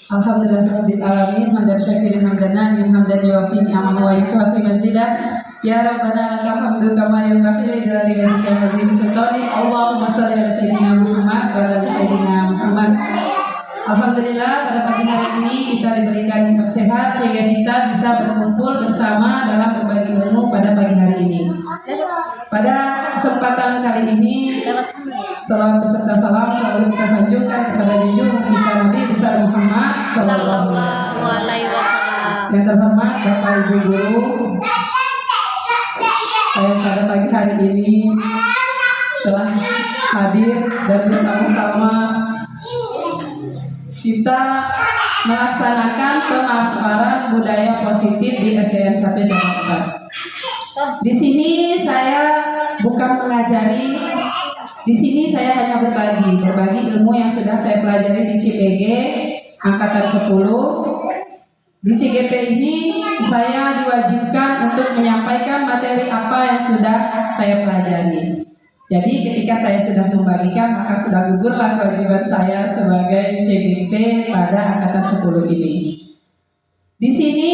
Alhamdulillahirabbil alamin hamdan syakirin hamdanan hamdan yuwafi ni'amahu wa yukafi mazidah. Ya Rabbana lakal hamdu kama yanbaghi li jalali wajhika wa li sultani. Allahumma shalli ala sayyidina Muhammad wa ala sayyidina Muhammad. Alhamdulillah pada pagi hari ini kita diberikan sehat sehingga kita bisa berkumpul bersama dalam berbagi ilmu pada pagi hari ini. Pada kesempatan kali ini, salawat beserta salam selalu kita sanjungkan kepada junjungan kita Nabi besar Muhammad Sallallahu Alaihi Wasallam. Yang terhormat Bapak Ibu Guru, saya pada pagi hari ini telah hadir dan bersama-sama kita melaksanakan pemasaran budaya positif di SDN 1 Jakarta. Di sini saya bukan mengajari, di sini saya hanya berbagi ilmu yang sudah saya pelajari di CPG angkatan 10. Di CGP ini saya diwajibkan untuk menyampaikan materi apa yang sudah saya pelajari. Jadi ketika saya sudah membagikan, maka sudah gugurlah kewajiban saya sebagai CGP pada angkatan 10 ini. Di sini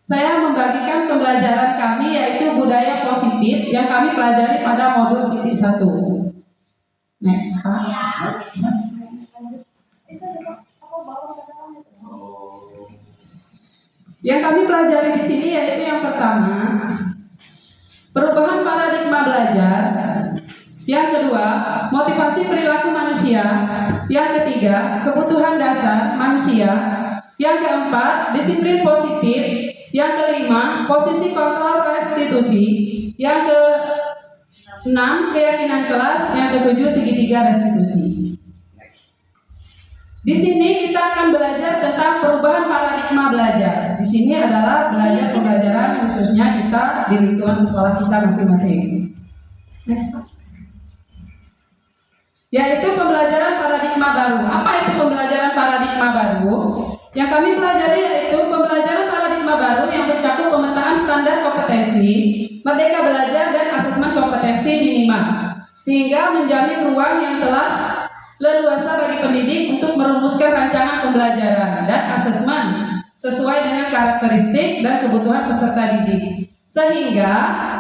saya membagikan pembelajaran kami yaitu budaya positif yang kami pelajari pada modul titik 1. Next, Pak. Yang kami pelajari di sini yaitu yang pertama, perubahan paradigma belajar. Yang kedua, motivasi perilaku manusia. Yang ketiga, kebutuhan dasar manusia. Yang keempat, disiplin positif. Yang kelima, posisi kontrol restitusi. Yang keenam, keyakinan kelas. Yang ketujuh, segitiga restitusi. Di sini kita akan belajar tentang perubahan paradigma belajar. Di sini adalah belajar pembelajaran khususnya kita di lingkungan sekolah kita masing-masing. Next. Yaitu pembelajaran paradigma baru. Apa itu pembelajaran paradigma baru? Yang kami pelajari yaitu pembelajaran paradigma baru yang mencakup pemetaan standar kompetensi, merdeka belajar dan asesmen kompetensi minimal, sehingga menjamin ruang yang telah leluasa bagi pendidik untuk merumuskan rancangan pembelajaran dan asesmen sesuai dengan karakteristik dan kebutuhan peserta didik, sehingga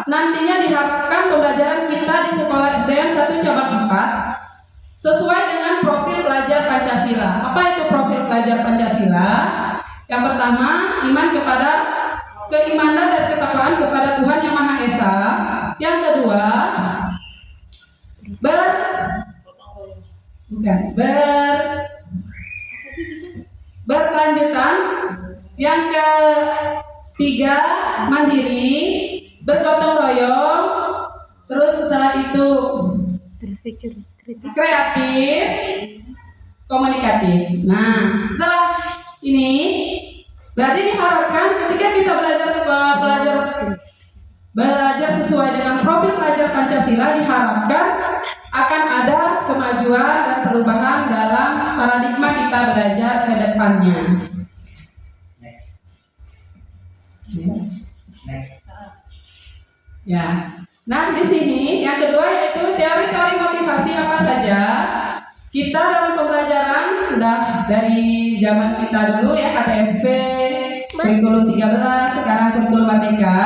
nantinya diharapkan pembelajaran kita di sekolah SDN 1 cabang 4 sesuai dengan profil pelajar Pancasila. Apa itu profil pelajar Pancasila? Yang pertama, keimanan dan ketakwaan kepada Tuhan Yang Maha Esa. Yang kedua, berkelanjutan. Yang ketiga, mandiri, bergotong royong. Terus setelah itu berpikir kreatif, komunikatif. Nah, setelah ini berarti diharapkan ketika kita belajar sesuai dengan profil pelajar Pancasila, diharapkan akan ada kemajuan dan perubahan dalam paradigma kita belajar ke depannya. Ya. Nah, di sini yang kedua yaitu teori-teori motivasi apa saja. Kita dalam pembelajaran sudah dari zaman kita dulu ya, KTSP, kurikulum 13, sekarang kurikulum Merdeka.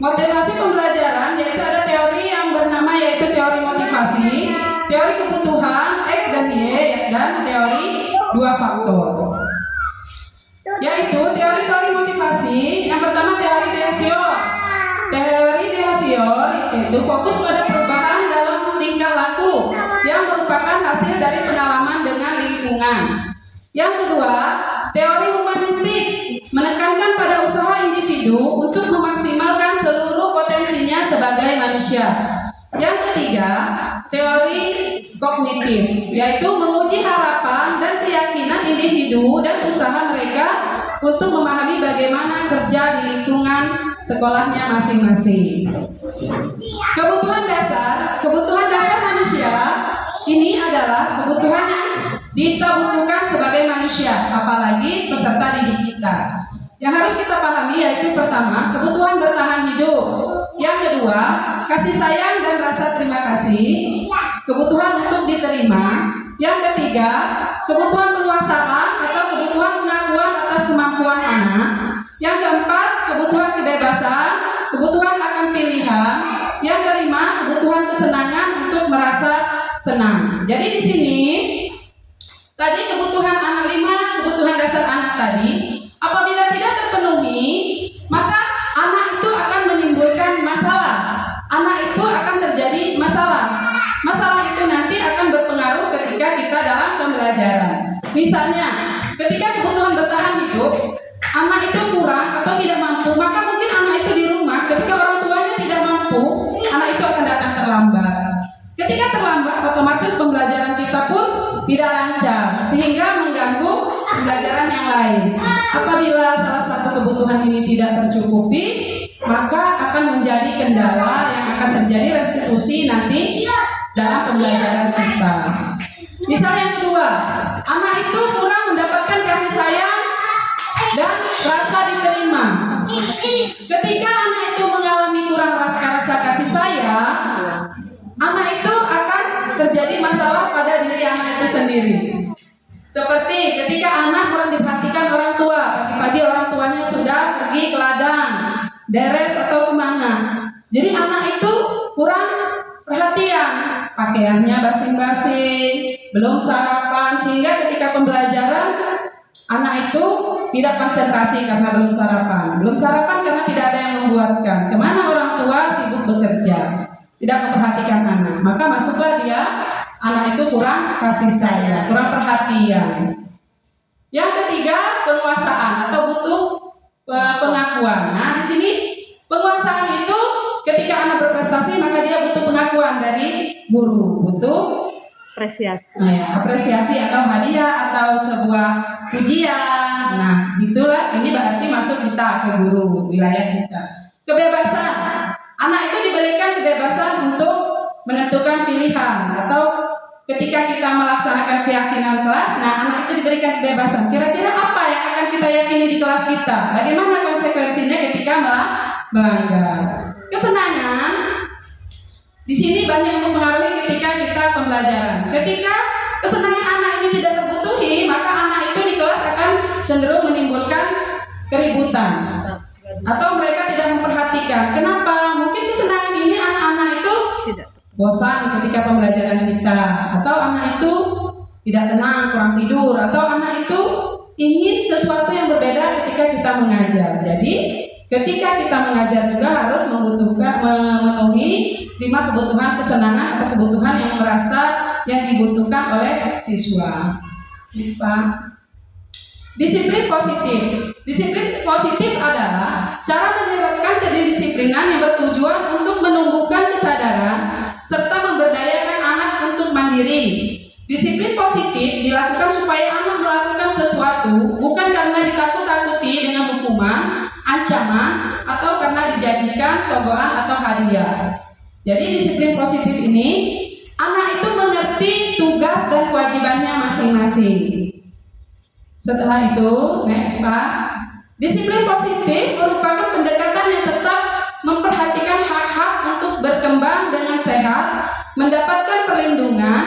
Motivasi pembelajaran yaitu ada teori yang bernama yaitu teori motivasi, teori kebutuhan X dan Y, dan teori dua faktor. Yaitu teori-teori motivasi, yang pertama teori behavior. Teori behavior itu fokus pada perubahan dalam tingkah laku yang merupakan hasil dari pengalaman dengan lingkungan. Yang kedua, teori humanistik menekankan pada usaha individu untuk memaksimalkan seluruh potensinya sebagai manusia. Yang ketiga, teori kognitif, yaitu menguji harapan dan keyakinan individu dan usaha mereka untuk memahami bagaimana kerja di lingkungan sekolahnya masing-masing. Kebutuhan dasar manusia ini adalah kebutuhan yang kita butuhkan sebagai manusia, apalagi peserta didik kita. Yang harus kita pahami yaitu pertama, kebutuhan bertahan hidup. Yang kedua, kasih sayang dan rasa terima kasih. Kebutuhan untuk diterima. Yang ketiga, kebutuhan penguasaan atau kebutuhan pengakuan atas kemampuan anak. Yang keempat, kebutuhan kebebasan, kebutuhan akan pilihan. Yang kelima, kebutuhan kesenangan untuk merasa senang. Jadi di sini tadi kebutuhan anak 5, kebutuhan dasar anak tadi, apabila tidak terpenuhi, maka anak itu akan menimbulkan masalah. Anak itu akan terjadi masalah. Masalah itu nanti akan berpengaruh ketika kita dalam pembelajaran. Misalnya, ketika kebutuhan bertahan hidup, anak itu kurang atau tidak mampu, maka mungkin anak itu di rumah, ketika orang tuanya tidak mampu, anak itu akan datang terlambat. Ketika terlambat, otomatis pembelajaran kita pun tidak lancar, sehingga mengganggu pembelajaran yang lain. Apabila salah satu kebutuhan ini tidak tercukupi, maka akan menjadi kendala yang akan terjadi restitusi nanti dalam pembelajaran kita. Misal yang kedua, anak itu kurang mendapatkan kasih sayang dan rasa diterima. Ketika anak itu mengalami kurang rasa kasih sayang, anak itu akan terjadi masalah pada diri anak itu sendiri. Seperti ketika anak kurang diperhatikan orang tua, pagi-pagi orang tuanya sudah pergi ke ladang, deres atau kemana. Jadi anak itu kurang perhatian, pakaiannya basing-basing, belum sarapan, sehingga ketika pembelajaran anak itu tidak konsentrasi karena belum sarapan. Belum sarapan karena tidak ada yang membuatkan. Kemana orang tua sibuk bekerja, tidak memperhatikan anak. Maka masuklah dia, anak itu kurang kasih sayang, kurang perhatian. Yang ketiga, penguasaan atau butuh pengakuan. Nah, di sini penguasaan itu ketika anak berprestasi, maka dia butuh pengakuan dari guru, butuh apresiasi. Apresiasi atau hadiah atau sebuah pujian. Nah, itulah ini berarti masuk kita ke guru, wilayah kita. Kebebasan. Anak itu diberikan kebebasan untuk menentukan pilihan atau ketika kita melaksanakan keyakinan kelas, nah anak itu diberikan kebebasan. Kira-kira apa yang akan kita yakini di kelas kita? Bagaimana konsekuensinya ketika melanggar? Kesenangan di sini banyak yang mempengaruhi ketika kita pembelajaran. Ketika kesenangan anak ini tidak terpenuhi, maka anak itu di kelas akan cenderung menimbulkan keributan atau mereka tidak memperhatikan. Kenapa? Mungkin kesenangan ini anak-anak itu bosan ketika pembelajaran kita, atau anak itu tidak tenang, kurang tidur, atau anak itu ingin sesuatu yang berbeda ketika kita mengajar. Jadi ketika kita mengajar juga harus memenuhi 5 kebutuhan kesenangan atau kebutuhan yang merasa yang dibutuhkan oleh siswa. Disiplin positif. Disiplin positif adalah cara menerapkan kedisiplinan yang bertujuan untuk menumbuhkan kesadaran serta memberdayakan anak untuk mandiri. Disiplin positif dilakukan supaya anak melakukan sesuatu bukan karena ditakut-takuti dengan hukuman, ancaman, atau karena dijanjikan sogokan atau hadiah. Jadi disiplin positif ini, anak itu mengerti tugas dan kewajibannya masing-masing. Setelah itu, next Pak. Disiplin positif merupakan pendekatan yang tetap memperhatikan hak-hak untuk berkembang dengan sehat, mendapatkan perlindungan,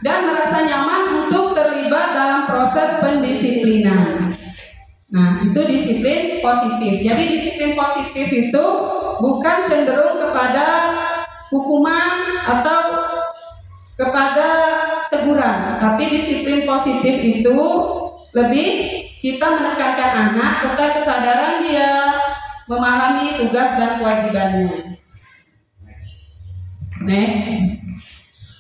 dan merasa nyaman untuk terlibat dalam proses pendisiplinan. Nah, itu disiplin positif. Jadi disiplin positif itu bukan cenderung kepada hukuman atau kepada teguran, tapi disiplin positif itu lebih kita menekankan anak tentang kesadaran dia memahami tugas dan kewajibannya. Next,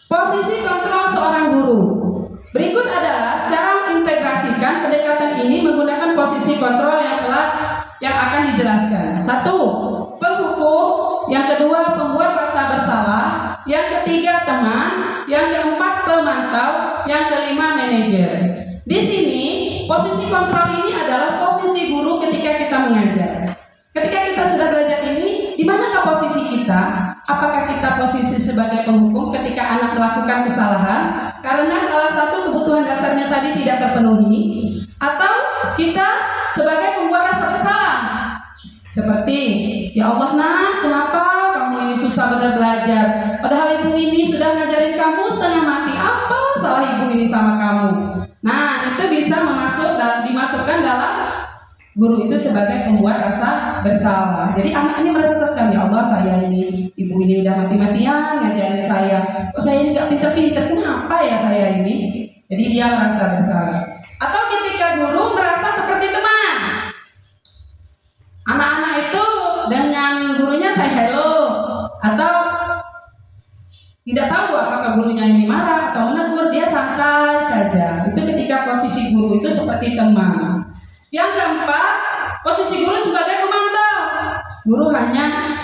posisi kontrol seorang guru. Berikut adalah cara mengintegrasikan pendekatan ini menggunakan posisi kontrol yang akan dijelaskan. 1. Penghukum. Yang kedua, pembuat rasa bersalah. Yang ketiga, teman. Yang keempat, pemantau. Yang kelima, manajer. Di sini, posisi kontrol ini adalah posisi guru ketika kita mengajar. Ketika kita sudah belajar ini, di manakah posisi kita? Apakah kita posisi sebagai penghukum ketika anak melakukan kesalahan karena salah satu kebutuhan dasarnya tadi tidak terpenuhi, atau kita sebagai pembuat rasa bersalah? Seperti, ya Allah nak, kenapa kamu ini susah benar belajar? Padahal ibu ini sudah ngajarin kamu setengah mati. Apa salah ibu ini bersama kamu. Nah, itu bisa dimasukkan dalam guru itu sebagai pembuat rasa bersalah. Jadi anak ini merasa tertekan, ya Allah, saya ini, ibu ini udah mati-matian ngajarin saya, kok saya ini gak pinter-pinter, kenapa ya saya ini? Jadi dia merasa bersalah. Atau ketika guru merasa seperti teman, anak-anak itu dengan gurunya say hello, atau tidak tahu apakah gurunya ini marah atau menegur, dia santai saja. Itu ketika posisi guru itu seperti teman. Yang keempat, posisi guru sebagai pemantau. Guru hanya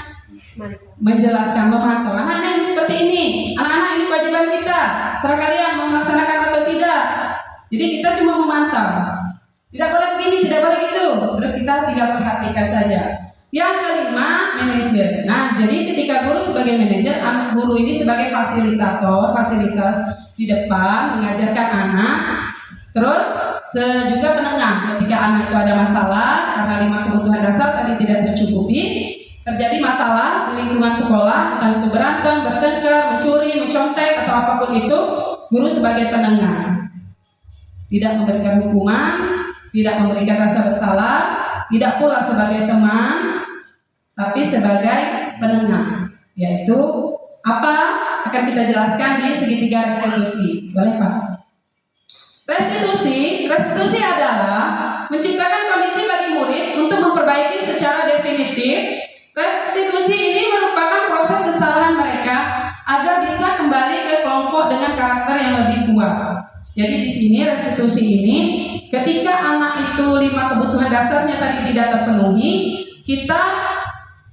menjelaskan, memantau. Anak-anak ini seperti ini, anak-anak ini kewajiban kita, serah kalian mau melaksanakan atau tidak. Jadi kita cuma memantau. Tidak boleh begini, tidak boleh gitu. Terus kita tinggal perhatikan saja. Yang kelima, manajer. Nah, jadi ketika guru sebagai manajer, anak guru ini sebagai fasilitator, fasilitas di depan mengajarkan anak. Terus juga penengah ketika anak itu ada masalah karena 5 kebutuhan dasar tadi tidak tercukupi, terjadi masalah di lingkungan sekolah, entah itu berantem, bertengkar, mencuri, mencontek atau apapun itu, guru sebagai penengah. Tidak memberikan hukuman, tidak memberikan rasa bersalah, tidak pula sebagai teman, tapi sebagai penengah. Yaitu apa akan kita jelaskan di segitiga restitusi. Boleh Pak? Restitusi adalah menciptakan kondisi bagi murid untuk memperbaiki secara definitif. Restitusi ini merupakan proses kesalahan mereka agar bisa kembali ke kelompok dengan karakter yang lebih kuat. Jadi di sini restitusi ini, ketika anak itu 5 kebutuhan dasarnya tadi tidak terpenuhi, kita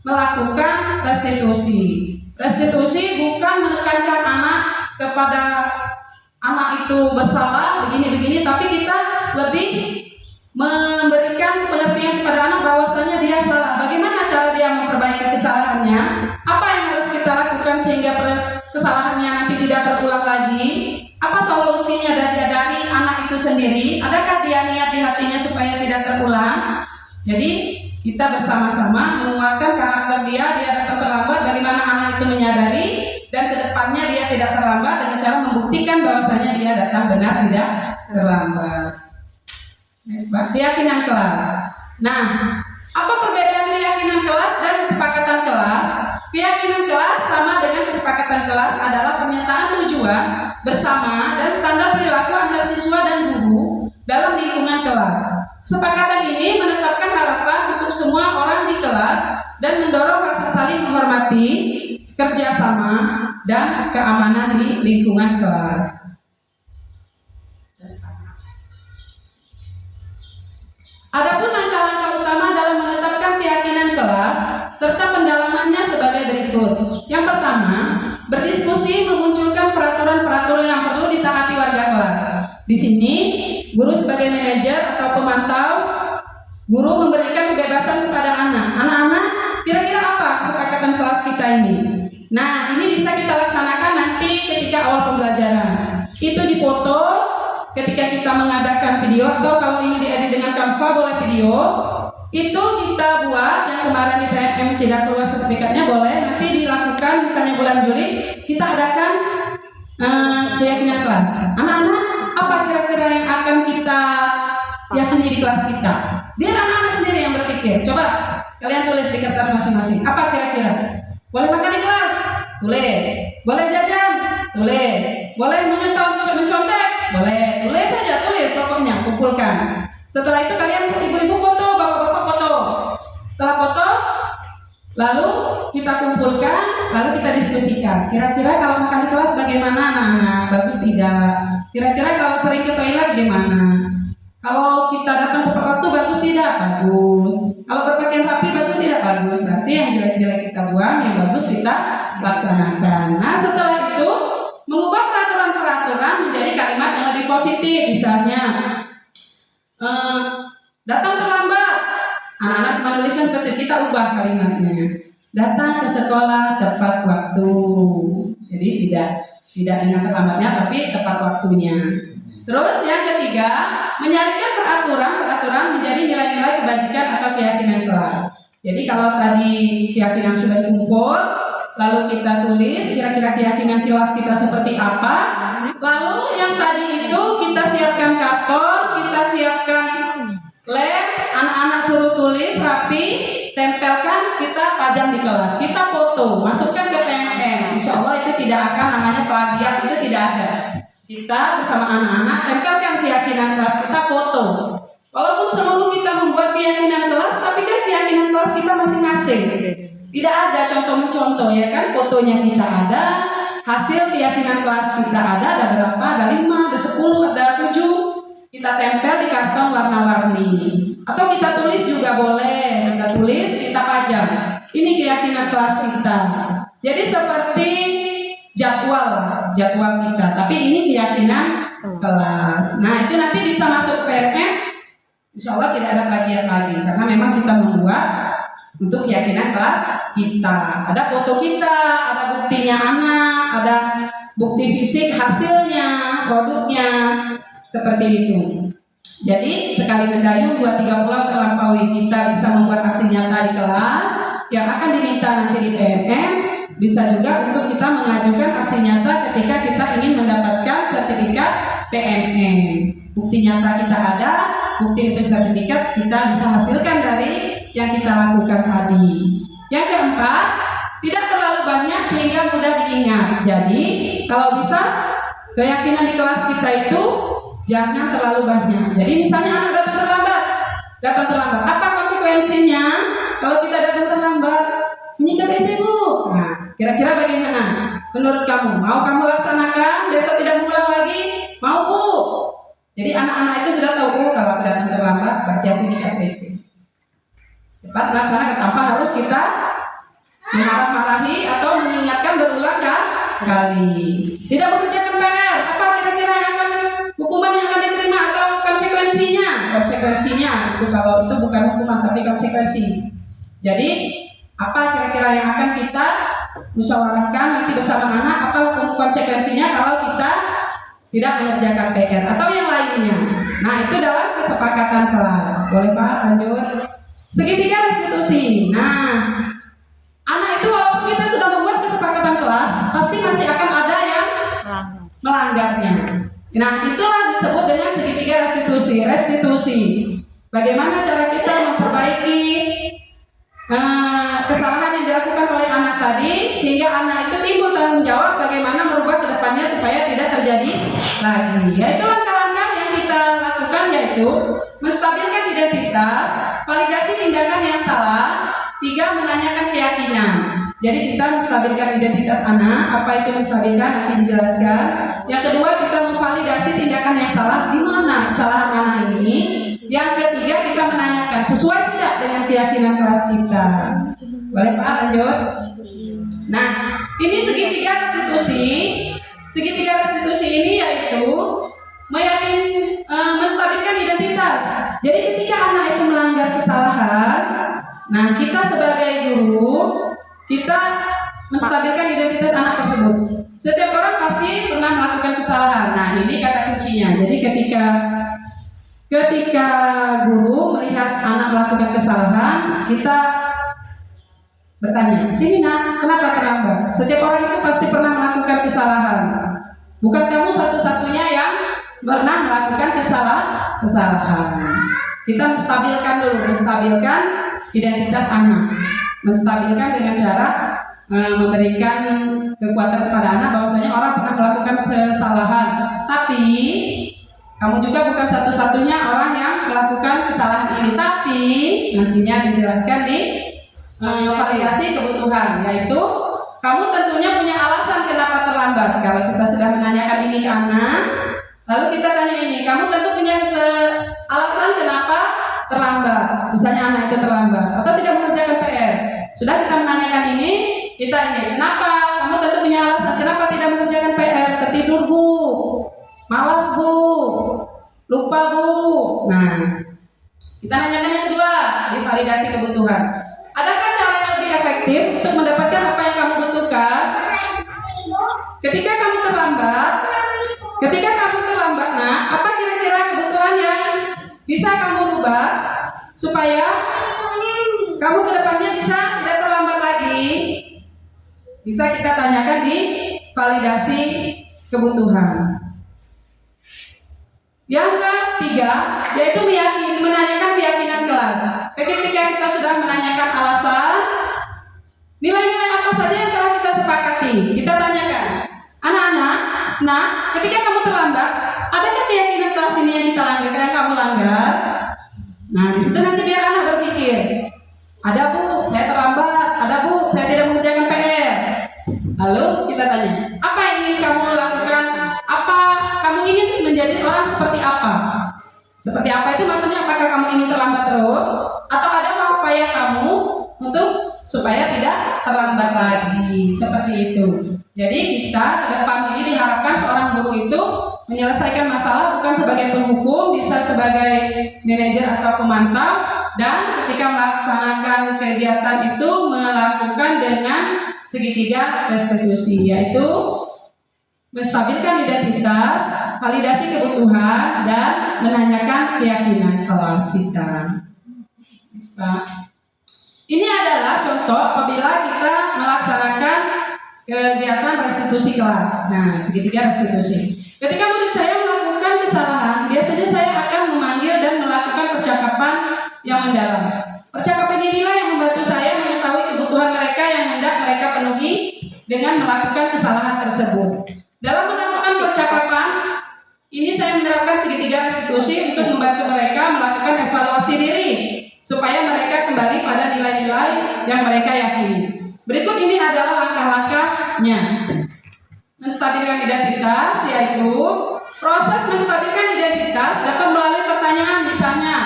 melakukan restitusi. Restitusi bukan menekankan anak kepada anak itu bersalah begini-begini, tapi kita lebih memberikan pengertian kepada anak bahwasanya dia salah. Bagaimana cara dia memperbaiki kesalahannya? Apa yang harus kita lakukan sehingga kesalahannya nanti tidak terulang lagi? Apa solusinya dari anak itu sendiri? Adakah dia niat di hatinya supaya tidak terulang? Jadi kita bersama-sama menguatkan karakter dia datang terlambat, bagaimana anak itu menyadari, dan kedepannya dia tidak terlambat dengan cara membuktikan bahwasanya dia datang benar tidak terlambat. Next, keyakinan kelas. Nah, apa perbedaan keyakinan kelas dan kesepakatan kelas? Keyakinan kelas sama dengan kesepakatan kelas adalah pernyataan tujuan bersama dan standar perilaku antar siswa dan guru dalam lingkungan kelas. Kesepakatan ini menetapkan harapan untuk semua orang di kelas dan mendorong rasa saling menghormati, kerjasama, dan keamanan di lingkungan kelas. Adapun langkah-langkah utama dalam menetapkan keyakinan kelas serta pendalamannya sebagai berikut. Yang pertama, berdiskusi memunculkan peraturan-peraturan yang perlu ditaati warga kelas. Di sini, guru sebagai manajer atau pemantau, guru memberikan kebebasan kepada anak. Anak-anak, kira-kira apa kesepakatan kelas kita ini? Nah, ini bisa kita laksanakan nanti ketika awal pembelajaran. Itu dipoto ketika kita mengadakan video, atau kalau ini diedit dengan Canva boleh video. Itu kita buat yang kemarin di PNM tidak keluar sertifikatnya, boleh nanti dilakukan misalnya bulan Juli kita adakan keyakinan kelas. Anak-anak, apa kira-kira yang akan kita yakini di kelas kita? Biar anak-anak sendiri yang berpikir. Coba kalian tulis di kertas masing-masing. Apa kira-kira? Boleh makan di kelas? Tulis. Boleh jajan? Tulis. Boleh mencontek? Boleh. Tulis saja, tulis pokoknya, kumpulkan. Setelah itu kalian ibu-ibu foto, bapak-bapak foto. Setelah foto, lalu kita kumpulkan, lalu kita diskusikan. Kira-kira kalau makan di kelas bagaimana anak-anak? Bagus tidak? Kira-kira kalau sering ke toilet gimana? Kalau kita datang tepat waktu bagus tidak? Bagus. Kalau berpakaian rapi bagus tidak? Bagus. Berarti yang jelek-jelek kita buang, yang bagus kita laksanakan. Nah, setelah itu mengubah peraturan-peraturan menjadi kalimat yang lebih positif. Misalnya, datang terlambat. Anak-anak cuma nulisan seperti kita ubah kalimatnya. Datang ke sekolah tepat waktu. Jadi tidak dengan terlambatnya, tapi tepat waktunya. Terus yang ketiga, menyaringkan peraturan menjadi nilai-nilai kebajikan atau keyakinan kelas. Jadi kalau tadi keyakinan sudah dikumpul, lalu kita tulis kira-kira keyakinan kelas kita seperti apa. Lalu yang tadi itu kita siapkan karton, kita siapkan lem, anak-anak suruh tulis rapi, tempelkan, kita pajang di kelas, kita foto, masukkan ke PMM. Insya Allah itu tidak akan namanya plagiat, itu tidak ada. Kita bersama anak-anak tempelkan keyakinan kelas kita, foto. Walaupun seluruh kita membuat keyakinan kelas, tapi kan keyakinan kelas kita masing-masing. Tidak ada contoh-contoh ya kan, fotonya kita ada, hasil keyakinan kelas kita ada berapa? Ada 5, ada 10, ada 7. Kita tempel di karton warna-warni. Atau kita tulis juga boleh. Kita tulis, kita pajang. Ini keyakinan kelas kita. Jadi seperti jadwal kita. Tapi ini keyakinan kelas. Nah itu nanti bisa masuk PMM. Insya Allah tidak ada plagiat lagi. Karena memang kita membuat untuk keyakinan kelas kita. Ada foto kita, ada buktinya anak, ada bukti fisik hasilnya, produknya. Seperti itu. Jadi sekali mendayung 2-3 bulan terlampaui, kita bisa membuat aksi nyata di kelas yang akan diminta nanti di PMM. Bisa juga untuk kita mengajukan aksi nyata ketika kita ingin mendapatkan sertifikat PMM. Bukti nyata kita ada, bukti itu sertifikat kita bisa hasilkan dari yang kita lakukan tadi. Yang keempat, tidak terlalu banyak sehingga mudah diingat. Jadi kalau bisa keyakinan di kelas kita itu jangan terlalu banyak. Jadi misalnya anak datang terlambat. Apa konsekuensinya kalau kita datang terlambat? Menyikap WC Bu. Nah, kira-kira bagaimana? Menurut kamu, mau kamu laksanakan? Besok tidak mengulang lagi? Mau Bu? Jadi anak-anak itu sudah tahu kalau aku datang terlambat berarti aku menyikap WC. Cepat laksanakan tanpa harus kita memarah-marahi atau mengingatkan berulang kali. Tidak mengerjakan PR. Apa kira-kira yang akan hukuman yang akan diterima atau konsekuensinya? Konsekuensinya itu kalau itu bukan hukuman tapi konsekuensi. Jadi apa kira-kira yang akan kita musyawarahkan nanti bersama anak? Apa konsekuensinya kalau kita tidak mengerjakan PR atau yang lainnya? Nah itu dalam kesepakatan kelas. Boleh Pak lanjut? Segitiga restitusi. Nah anak itu walaupun kita sudah membuat kesepakatan kelas, pasti masih akan ada yang melanggarnya. Nah, itulah disebut dengan segitiga restitusi. Restitusi. Bagaimana cara kita memperbaiki kesalahan yang dilakukan oleh anak tadi, sehingga anak itu timbul tanggung jawab bagaimana merubah ke depannya supaya tidak terjadi lagi. Yaitu langkah-langkah yang kita lakukan yaitu menstabilkan identitas, validasi tindakan yang salah, 3 menanyakan keyakinan. Jadi kita menstabilkan identitas anak. Apa itu menstabilkan? Nanti dijelaskan. Yang kedua kita memvalidasi tindakan yang salah, di mana kesalahan anak ini. Yang ketiga kita menanyakan sesuai tidak dengan keyakinan kelas kita. Boleh Pak lanjut? Nah ini segitiga restitusi. Segitiga restitusi ini yaitu menstabilkan identitas. Jadi ketika anak itu melanggar kesalahan, nah kita sebagai guru kita menstabilkan identitas anak tersebut. Setiap orang pasti pernah melakukan kesalahan. Nah ini kata kuncinya. Jadi ketika guru melihat anak melakukan kesalahan, kita bertanya, sini nak, kenapa terlambat? Setiap orang itu pasti pernah melakukan kesalahan. Bukan kamu satu-satunya yang pernah melakukan kesalahan. Kita menstabilkan dulu, menstabilkan identitas anak. Menstabilkan dengan cara memberikan kekuatan kepada anak bahwasanya orang pernah melakukan kesalahan. Tapi kamu juga bukan satu-satunya orang yang melakukan kesalahan ini. Tapi nantinya dijelaskan di validasi kebutuhan, yaitu kamu tentunya punya alasan kenapa terlambat. Kalau kita sudah menanyakan ini ke anak, lalu kita tanya ini, kamu tentu punya alasan kenapa terlambat. Misalnya anak itu terlambat atau tidak mengerjakan PR. Sudah kita menanyakan ini, kita ini, kenapa? Kamu tentu punya alasan kenapa tidak mengerjakan PR. Ketidur Bu, malas Bu, lupa Bu. Nah, kita nanyakan yang kedua, di validasi kebutuhan. Adakah cara yang lebih efektif untuk mendapatkan apa yang kamu butuhkan? Ketika kamu terlambat, nah, apa kira-kira kebutuhan yang bisa kamu rubah supaya kamu kedepannya bisa tidak terlambat lagi? Bisa kita tanyakan di validasi kebutuhan. Yang ketiga, yaitu menanyakan keyakinan kelas. Ketika kita sudah menanyakan alasan, nilai-nilai apa saja yang telah kita sepakati, kita tanyakan, anak-anak, nah, ketika kamu terlambat, adakah keyakinan kelas ini yang kita langgar, yang kamu langgar? Nah, di situ nanti biar anak berpikir, ada bu, saya terlambat, ada bu, saya tidak mengerjakan PR. Lalu kita tanya, apa yang ingin kamu lakukan? Apa kamu ingin menjadi orang seperti apa? Seperti apa itu maksudnya, apakah kamu ingin terlambat terus? Atau ada upaya kamu untuk supaya tidak terlambat lagi? Seperti itu. Jadi kita ke depan ini diharapkan seorang guru itu menyelesaikan masalah bukan sebagai penghukum, bisa sebagai manajer atau pemantau, dan ketika melaksanakan kegiatan itu melakukan dengan segitiga restitusi, yaitu menstabilkan identitas, validasi kebutuhan, dan menanyakan keyakinan kelas kita. Ini adalah contoh apabila kita melaksanakan kegiatan restitusi kelas. Nah, segitiga restitusi. Ketika murid saya melakukan kesalahan, biasanya saya akan memanggil dan melakukan percakapan yang mendalam. Percakapan inilah yang membantu saya mengetahui kebutuhan mereka yang hendak mereka penuhi dengan melakukan kesalahan tersebut. Dalam melakukan percakapan ini saya menerapkan segitiga restitusi untuk membantu mereka melakukan evaluasi diri supaya mereka kembali pada nilai-nilai yang mereka yakini. Berikut ini adalah langkah-langkahnya. Menstabilkan identitas, yaitu proses menstabilkan identitas dapat melalui pertanyaan, misalnya,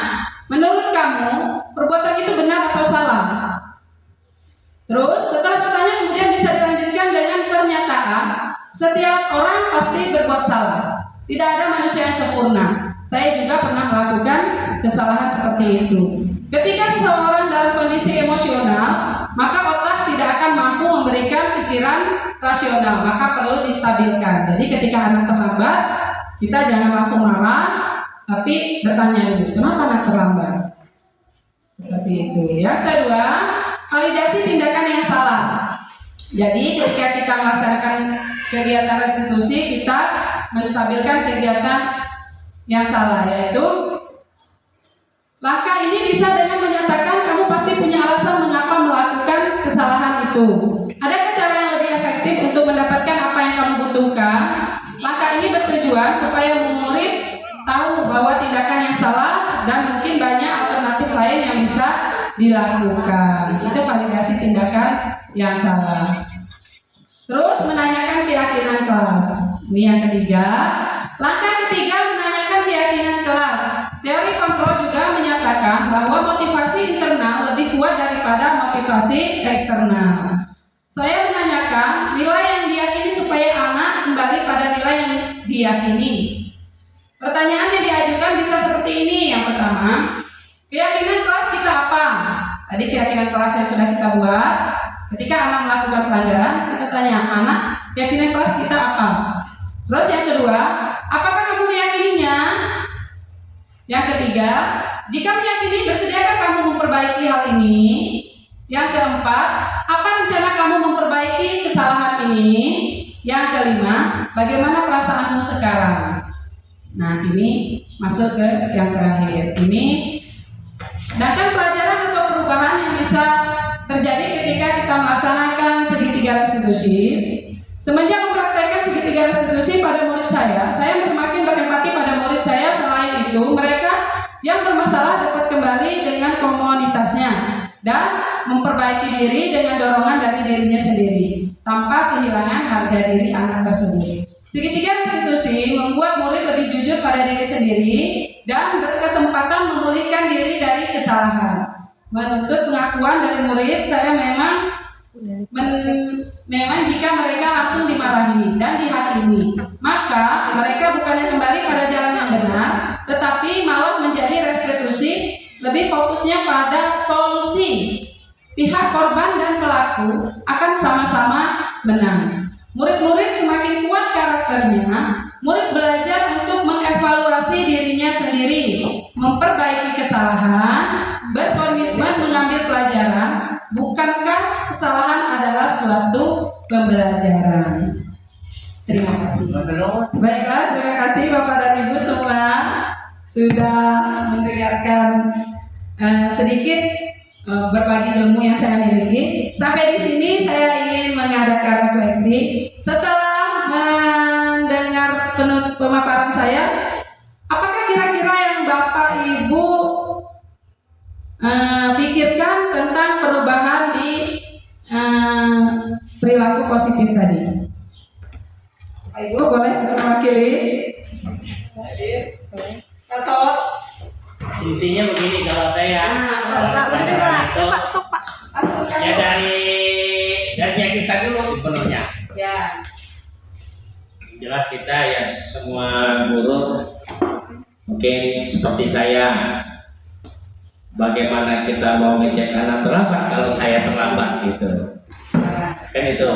menurut kamu perbuatan itu benar atau salah? Terus setelah pertanyaan kemudian bisa dilanjutkan dengan pernyataan, setiap orang pasti berbuat salah. Tidak ada manusia yang sempurna. Saya juga pernah melakukan kesalahan seperti itu. Ketika seseorang dalam kondisi emosional, maka otak tidak akan mampu memberikan pikiran rasional, maka perlu distabilkan. Jadi ketika anak terlambat, kita jangan langsung marah, tapi bertanya dulu, kenapa anak terlambat? Seperti itu. Yang kedua, validasi tindakan yang salah. Jadi ketika kita melaksanakan kegiatan restitusi, kita menstabilkan kegiatan yang salah, yaitu langkah ini bisa dengan menyatakan kamu pasti punya alasan mengapa melakukan kesalahan itu. Adakah cara yang lebih efektif untuk mendapatkan apa yang kamu butuhkan? Langkah ini bertujuan supaya murid tahu bahwa tindakan yang salah dan mungkin banyak alternatif lain yang bisa dilakukan. Itu validasi tindakan yang salah. Terus menanyakan keyakinan kelas. Ini yang ketiga. Langkah ketiga, menanyakan keyakinan kelas. Teori kontrol juga menyatakan bahwa motivasi internal lebih kuat daripada motivasi eksternal. Saya menanyakan nilai yang diyakini supaya anak kembali pada nilai yang diyakini. Pertanyaan yang diajukan bisa seperti ini. Yang pertama, keyakinan kelas kita apa? Tadi keyakinan kelas yang sudah kita buat. Ketika anak melakukan pelanggaran, kita tanya, anak, keyakinan kelas kita apa? Terus yang kedua, apakah kamu meyakininya? Yang ketiga, jika meyakini, bersediakah kamu memperbaiki hal ini? Yang keempat, apa rencana kamu memperbaiki kesalahan ini? Yang kelima, bagaimana perasaanmu sekarang? Nah, ini masuk ke yang terakhir. Ini sedangkan pelajaran atau perubahan yang bisa terjadi ketika kita melaksanakan segitiga restitusi. Semenjak mempraktekkan segitiga restitusi pada murid saya semakin berempati pada murid saya. Selain itu, mereka yang bermasalah dapat kembali dengan komunitasnya dan memperbaiki diri dengan dorongan dari dirinya sendiri tanpa kehilangan harga diri anak tersebut. Segitiga restitusi membuat murid lebih jujur pada diri sendiri dan berkesempatan memulihkan diri dari kesalahan. Menuntut pengakuan dari murid, saya memang jika mereka langsung dimarahi dan dihakimi, maka mereka bukannya kembali pada jalan yang benar, tetapi malah menjadi restitusi, lebih fokusnya pada solusi. Pihak korban dan pelaku akan sama-sama menang. Murid-murid semakin kuat karakternya Murid belajar untuk mengevaluasi dirinya sendiri, memperbaiki kesalahan, berkomitmen mengambil pelajaran. Bukankah kesalahan adalah suatu pembelajaran? Terima kasih. Baiklah, terima kasih Bapak dan Ibu semua sudah mendengarkan sedikit berbagi ilmu yang saya miliki. Sampai di sini saya ingin mengadakan refleksi. Setelah mendengar pemaparan saya, apakah kira-kira yang Bapak Ibu pikirkan tentang perubahan di perilaku positif tadi? Bapak Ibu boleh mewakili? Pak Sol. Intinya begini kalau saya itu ya dari yang kita dulu sebenarnya. Ya. Jelas kita ya semua guru mungkin seperti saya. Bagaimana kita mau ngecek anak terlambat kalau saya terlambat gitu. Kan itu.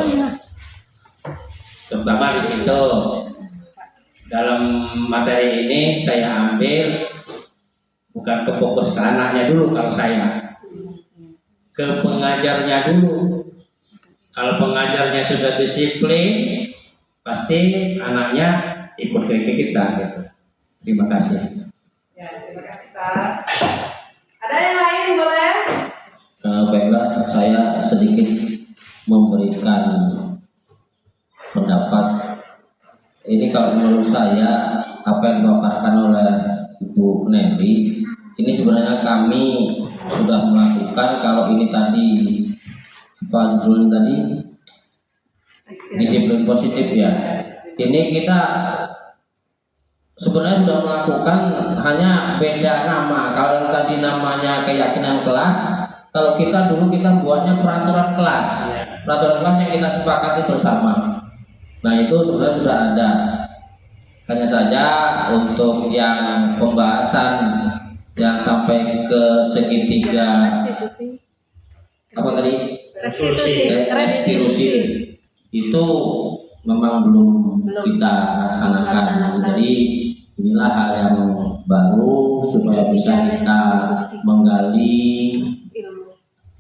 Terutama di situ dalam materi ini saya ambil bukan ke fokus ke anaknya dulu kalau saya, ke pengajarnya dulu. Kalau pengajarnya sudah disiplin, pasti anaknya ikut ke kita gitu. Terima kasih. Ya, terima kasih Pak. Ada yang lain boleh? Baiklah, saya sedikit memberikan pendapat. Ini kalau menurut saya apa yang dipaparkan oleh Ibu Nelly, ini sebenarnya kami sudah melakukan. Kalau ini tadi apa judulnya tadi, disiplin positif ya. Ini kita sebenarnya sudah melakukan, hanya beda nama. Kalau yang tadi namanya keyakinan kelas, kalau kita dulu kita buatnya peraturan kelas. Peraturan kelas yang kita sepakati bersama. Nah itu sebenarnya sudah ada. Hanya saja untuk yang pembahasan yang sampai ke segitiga apa tadi? Restitusi itu memang belum kita laksanakan. Jadi inilah hal yang baru supaya bisa kita menggali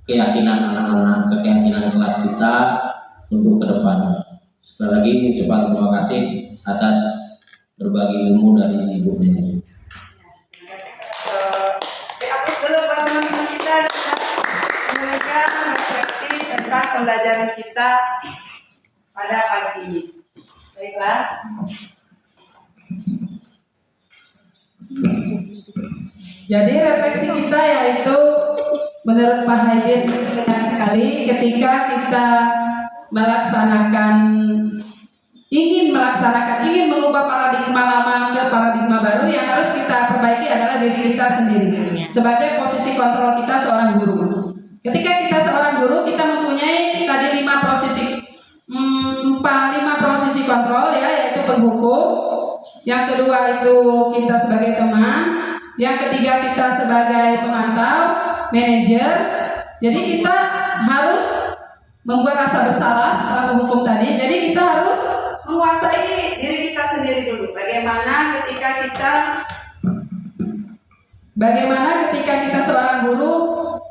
keyakinan anak-anak, keyakinan kelas kita untuk ke depan. Sekali lagi ucapan terima kasih atas berbagi ilmu dari Ibu ini. Dihapus dulu teman-teman kita mendengar refleksi tentang pembelajaran kita pada pagi ini. Baiklah. Jadi refleksi kita yaitu menurut Pak Haidin benar sekali ketika kita ingin mengubah paradigma lama ke paradigma baru, yang harus kita perbaiki adalah diri kita sendiri sebagai posisi kontrol kita seorang guru. Ketika kita seorang guru, kita mempunyai tadi 5 posisi kontrol ya, yaitu penghukum, yang kedua itu kita sebagai teman, yang ketiga kita sebagai pemantau, manajer. Jadi kita harus membuat rasa bersalah setelah menghukum tadi. Jadi kita harus menguasai diri kita sendiri dulu. Bagaimana ketika kita seorang guru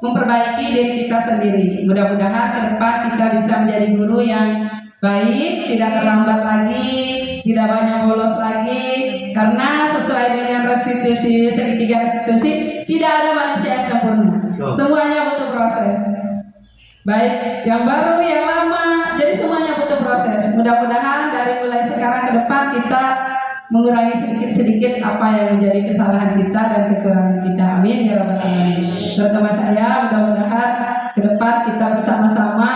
memperbaiki diri kita sendiri. Mudah-mudahan ke depan kita bisa menjadi guru yang baik, tidak terlambat lagi, tidak banyak bolos lagi. Karena sesuai dengan segitiga restitusi, tidak ada manusia yang sempurna. Semuanya butuh proses. Baik yang baru, yang lama, jadi semuanya butuh proses. Mudah-mudahan dari mulai sekarang ke depan kita mengurangi sedikit-sedikit apa yang menjadi kesalahan kita dan kekurangan kita. Amin ya rabbal alamin. Terutama saya, mudah-mudahan ke depan kita bersama-sama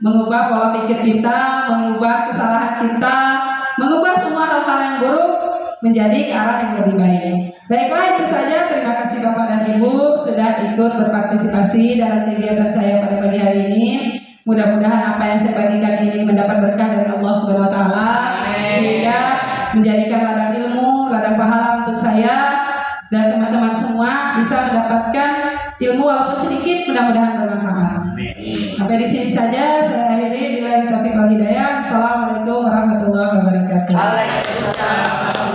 mengubah pola pikir kita, mengubah kesalahan kita, mengubah semua hal-hal yang buruk menjadi ke arah yang lebih baik. Baiklah, itu saja. Terima kasih Bapak dan Ibu sudah ikut berpartisipasi dalam kegiatan saya pada pagi hari ini. Mudah-mudahan apa yang saya bagikan ini mendapat berkah dari Allah Subhanahu wa taala, sehingga menjadikan ladang ilmu, ladang pahala untuk saya dan teman-teman semua bisa mendapatkan ilmu walaupun sedikit, mudah-mudahan bermanfaat. Sampai di sini saja saya akhiri. Bila taufiq wal hidayah. Assalamualaikum warahmatullahi wabarakatuh. Waalaikumsalam.